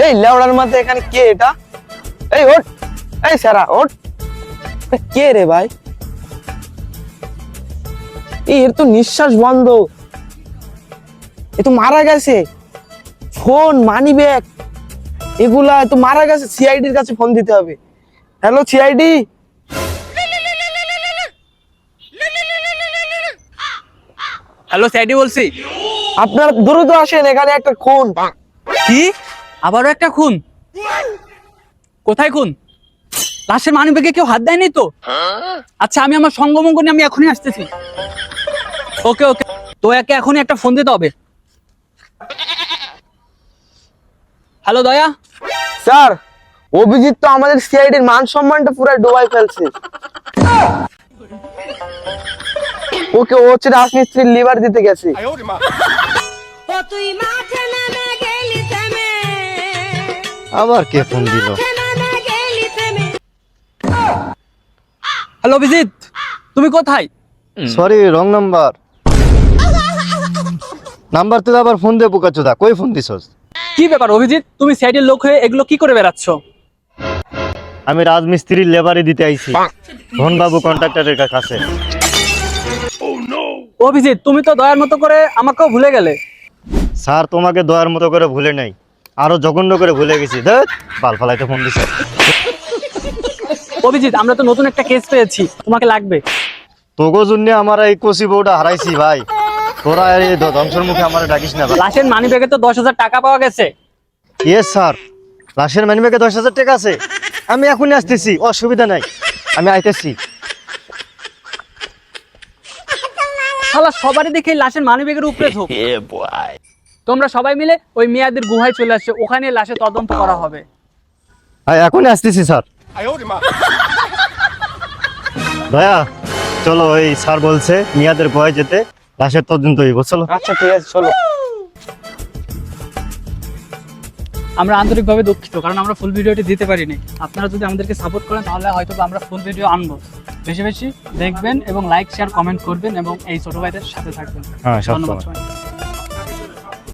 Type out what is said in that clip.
এই লেওড়ার মধ্যে এখানে কে এটা? এই ওঠ, এই সারা ওঠ। কে রে ভাই? এর তো নিঃশ্বাস বন্ধ, এ তো মারা গেছে। ফোন, মানি ব্যাগ এগুলা তো মারা গেছে। সিআইডির কাছে ফোন দিতে হবে। Hello CID. হ্যালো স্যাডি বলছি। আপনারা দ্রুত আসেন, এখানে একটা খুন। কি? আবারও একটা খুন? কোথায় খুন? লাশের মানিব্যাগে কেউ হাত দেয়নি তো? আচ্ছা, আমি আমার সঙ্গমঙ্গ নিয়ে আমি এখনই আসতেছি। ওকে ওকে, তো একে এখনই একটা ফোন দিতে হবে। হ্যালো দয়া। স্যার, অভিজিৎ তো আমাদের সিআইডির মান সম্মানটা পুরো ডোবাই ফেলছে। ওকে, ও হচ্ছে রাজমিস্ত্রির লিভার দিতে গেছে। আবার কে ফোন দিল? হ্যালো অভিজিৎ, তুমি কোথায়? Sorry, wrong number. নাম্বার তুই আবার ফোন দে বোকাচোদা, কই ফোন দিছস? কি ব্যাপার অভিজিৎ, তুমি সাইডের লোক হয়ে এগুলো কি করে বেড়াচ্ছ? আমি রাজমিস্ত্রির লেবারে দিতে আইছি ধনবাবু কন্ট্রাক্টরের কাছে। অভিজিৎ, তুমি তো দয়ার মতো করে আমাকেও ভুলে গেলে। স্যার, তোমাকে দয়ার মতো করে ভুলে নাই, আরো জঘন্য করে ভুলে গেছি। ধুৎ, বাল ফালাইতে ফোন দিছে। অভিজিৎ, আমরা তো নতুন একটা কেস পেয়েছি, তোমাকে লাগবে। তোগো জন্য আমার এই কচি বউটা হারাইছি ভাই। তোরা এই ধ্বংসের মুখে আমার ডাকিস না ভাই। লাশের মানিব্যাগে তো 10,000 টাকা পাওয়া গেছে। ইয়েস স্যার, লাশের মানিব্যাগে 10,000 টাকা আছে। আমি এখনই আসতেছি, অসুবিধা নাই, আমি আইতেছি। শালা সবারই দেখে লাশের মানিব্যাগের উপরে ঝোঁক। তোমরা সবাই মিলে ওই মেয়াদের গুহায় চলে আসছে, ওখানে লাশের তদন্ত করা হবে। হ্যাঁ, এখনই আসতেছি স্যার। দয়া, চলো, ওই স্যার বলছে মিয়াদের গুহায় যেতে, লাশের তদন্ত হইব, চলো। আচ্ছা ঠিক আছে, চলো। আমরা আন্তরিকভাবে দুঃখিত, কারণ আমরা ফুল ভিডিওটি দিতে পারিনি। আপনারা যদি আমাদেরকে সাপোর্ট করেন তাহলে হয়তো আমরা ফুল ভিডিও আনবো। বেশি বেশি দেখবেন এবং লাইক শেয়ার কমেন্ট করবেন এবং এই ছোট ভাইদের সাথে থাকবেন। হ্যাঁ, সব ধন্যবাদ সময়। সবাইকে।